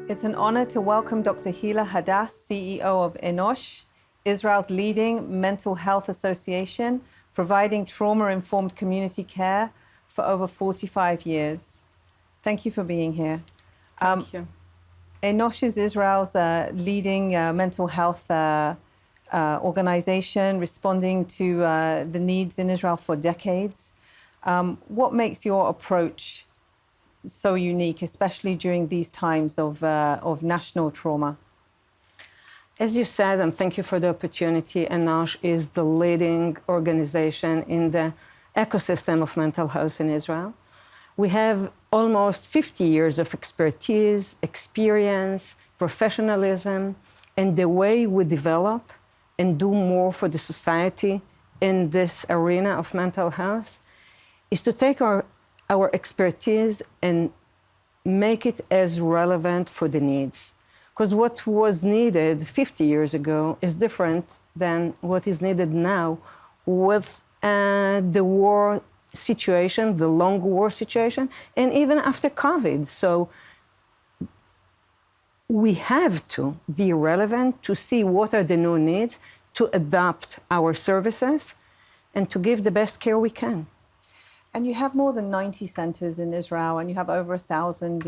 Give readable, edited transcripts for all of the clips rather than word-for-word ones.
It's an honor to welcome Dr. Hilla Hadas, CEO of Enosh, Israel's leading mental health association, providing trauma-informed community care for over 45 years. Thank you for being here. Thank you. Enosh is Israel's leading mental health organization, responding to the needs in Israel for decades. What makes your approach so unique, especially during these times of national trauma? As you said, and thank you for the opportunity, Enosh is the leading organization in the ecosystem of mental health in Israel. We have almost 50 years of expertise, experience, professionalism, and the way we develop and do more for the society in this arena of mental health is to take our expertise and make it as relevant for the needs. Because what was needed 50 years ago is different than what is needed now with the war situation, the long war situation, and even after COVID. So we have to be relevant to see what are the new needs, to adapt our services, and to give the best care we can. And you have more than 90 centers in Israel, and you have over 1,000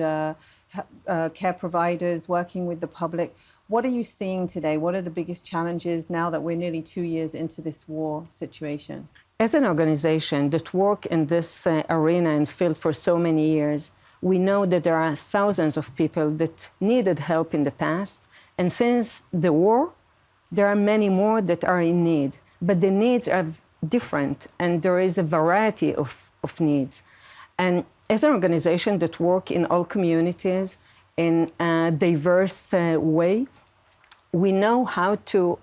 care providers working with the public. What are you seeing today? What are the biggest challenges now that we're nearly 2 years into this war situation? As an organization that work in this arena and field for so many years, we know that there are thousands of people that needed help in the past. And since the war, there are many more that are in need. But the needs are different, and there is a variety of needs. And as an organization that work in all communities in a diverse way, we know how to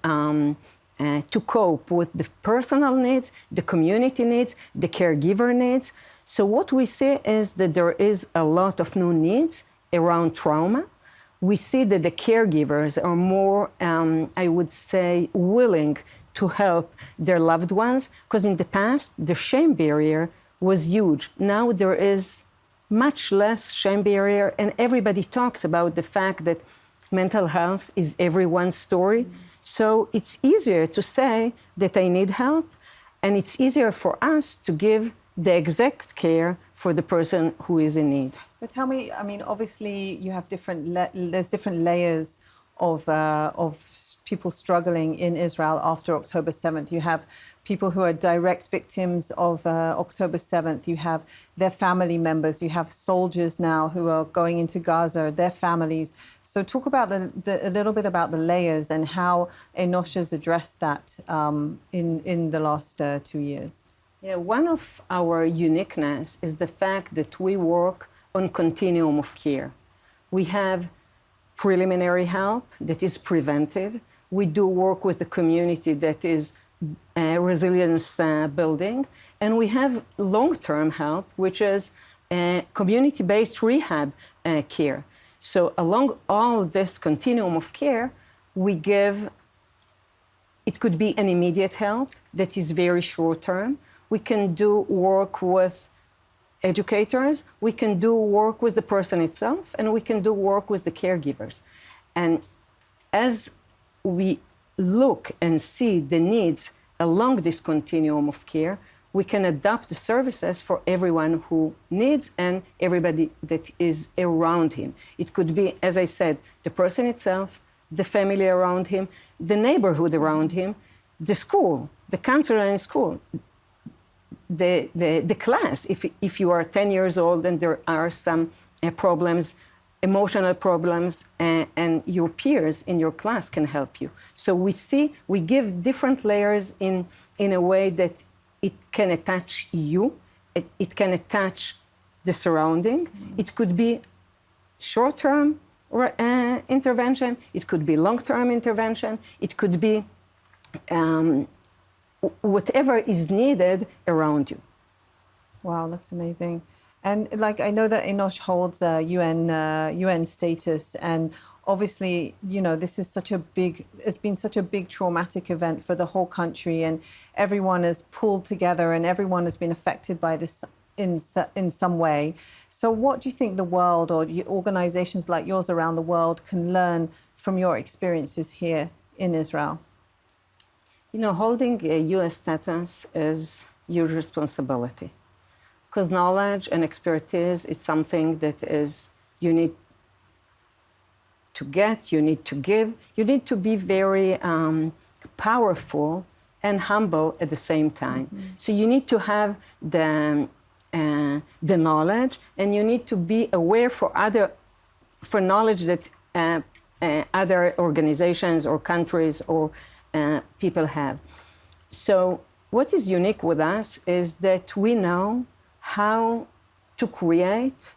cope with the personal needs, the community needs, the caregiver needs. So what we see is that there is a lot of new needs around trauma. We see that the caregivers are more, I would say, willing to help their loved ones, because in the past, the shame barrier was huge. Now there is much less shame barrier, and everybody talks about the fact that mental health is everyone's story. So it's easier to say that I need help, and it's easier for us to give the exact care for the person who is in need. But tell me, I mean, obviously you have there's different layers of people struggling in Israel after October 7th. You have people who are direct victims of October 7th. You have their family members. You have soldiers now who are going into Gaza, their families. So talk about a little bit about the layers and how Enosh has addressed that in the last 2 years. Yeah, one of our uniqueness is the fact that we work on continuum of care. We have preliminary help that is preventive. We do work with the community that is resilience building. And we have long-term help, which is community-based rehab care. So along all this continuum of care, we give, it could be an immediate help that is very short-term. We can do work with educators, we can do work with the person itself, and we can do work with the caregivers. And as we look and see the needs along this continuum of care, we can adapt the services for everyone who needs and everybody that is around him. It could be, as I said, the person itself, the family around him, the neighborhood around him, the school, the counselor in school, the class. If you are 10 years old and there are some problems, emotional problems, and your peers in your class can help you. So we give different layers in a way that it can attach you, it can attach the surrounding. It could be short-term intervention, it could be long-term intervention, it could be whatever is needed around you. Wow, that's amazing. And like, I know that Enosh holds UN status, and obviously, you know, this is it's been such a big traumatic event for the whole country, and everyone is pulled together and everyone has been affected by this in some way. So what do you think the world or organizations like yours around the world can learn from your experiences here in Israel? You know, holding a U.S. status is your responsibility, because knowledge and expertise is something that is you need to get, you need to give, you need to be very powerful and humble at the same time. Mm-hmm. So you need to have the knowledge, and you need to be aware for knowledge that other organizations or countries or people have. So what is unique with us is that we know how to create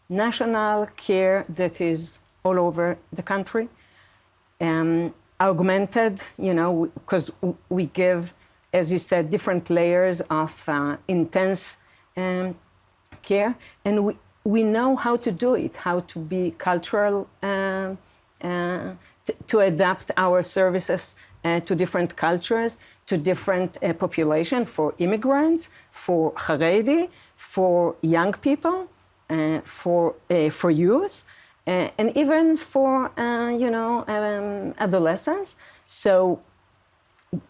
national care that is all over the country, augmented, you know, because we give, as you said, different layers of intense care, and we know how to do it, how to be cultural, to adapt our services to different cultures, to different population, for immigrants, for Haredi, for young people, for youth, and even for adolescents. So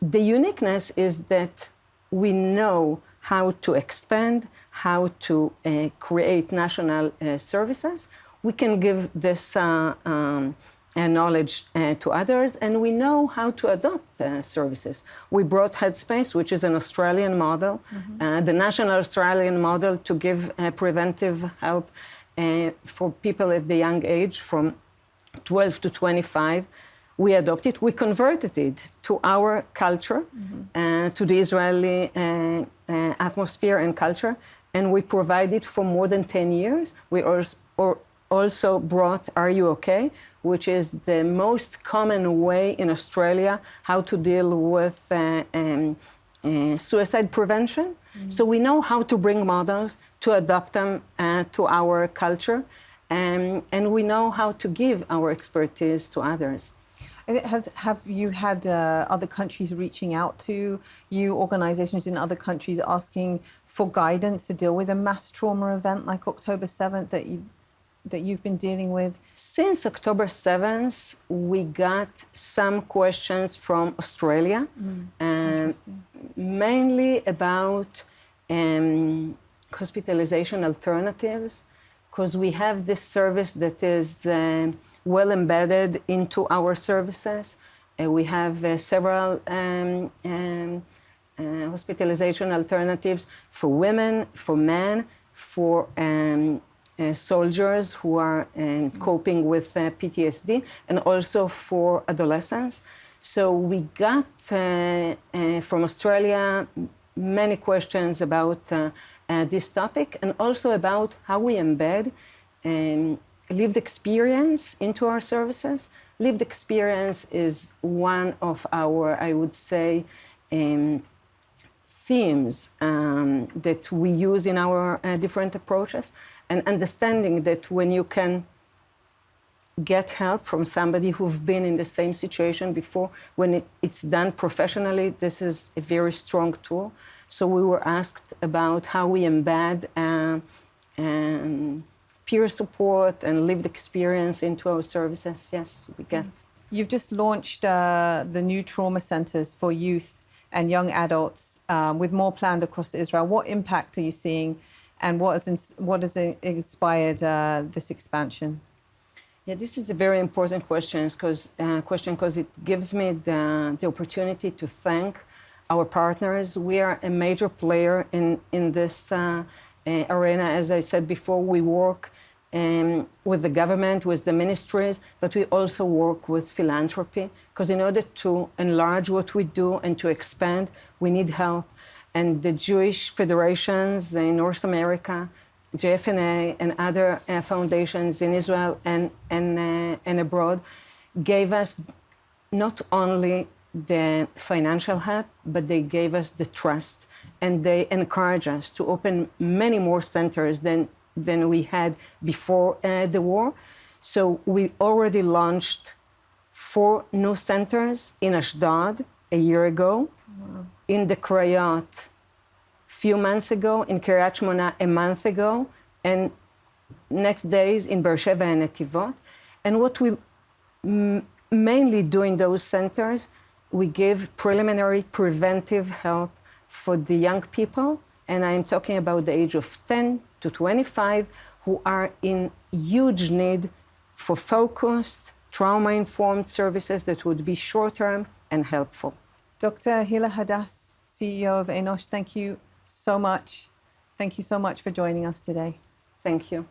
the uniqueness is that we know how to expand, how to create national services. We can give this knowledge to others, and we know how to adopt services. We brought Headspace, which is an Australian model, mm-hmm. The national Australian model to give preventive help for people at the young age from 12 to 25. We adopted, we converted it to our culture, mm-hmm. To the Israeli atmosphere and culture, and we provide it for more than 10 years. We also brought Are You OK?, which is the most common way in Australia how to deal with suicide prevention. Mm-hmm. So we know how to bring models, to adopt them to our culture, and we know how to give our expertise to others. Have you had other countries reaching out to you, organizations in other countries asking for guidance to deal with a mass trauma event like October 7th that you've been dealing with? Since October 7th, we got some questions from Australia, mainly about hospitalization alternatives, because we have this service that is well embedded into our services. We have several hospitalization alternatives for women, for men, for soldiers who are coping with PTSD, and also for adolescents. So we got from Australia many questions about this topic, and also about how we embed lived experience into our services. Lived experience is one of our, I would say, themes that we use in our different approaches, and understanding that when you can get help from somebody who've been in the same situation before, when it's done professionally, this is a very strong tool. So we were asked about how we embed peer support and lived experience into our services. Yes, we get. You've just launched the new trauma centers for youth and young adults, with more planned across Israel. What impact are you seeing, and what has inspired this expansion? Yeah, this is a very important question because it gives me the opportunity to thank our partners. We are a major player in this arena. As I said before, we work with the government, with the ministries, but we also work with philanthropy, because in order to enlarge what we do and to expand, we need help. And the Jewish federations in North America, JFNA, and other foundations in Israel and abroad gave us not only the financial help, but they gave us the trust, and they encouraged us to open many more centers than we had before the war. So we already launched 4 new centers in Ashdod a year ago, wow. In the Krayot few months ago, in Kiryat Shmona a month ago, and next days in Beersheba and Netivot. And what we mainly do in those centers, we give preliminary preventive help for the young people, and I'm talking about the age of 10 to 25, who are in huge need for focused, trauma-informed services that would be short-term and helpful. Dr. Hilla Hadas, CEO of Enosh, thank you so much. Thank you so much for joining us today. Thank you.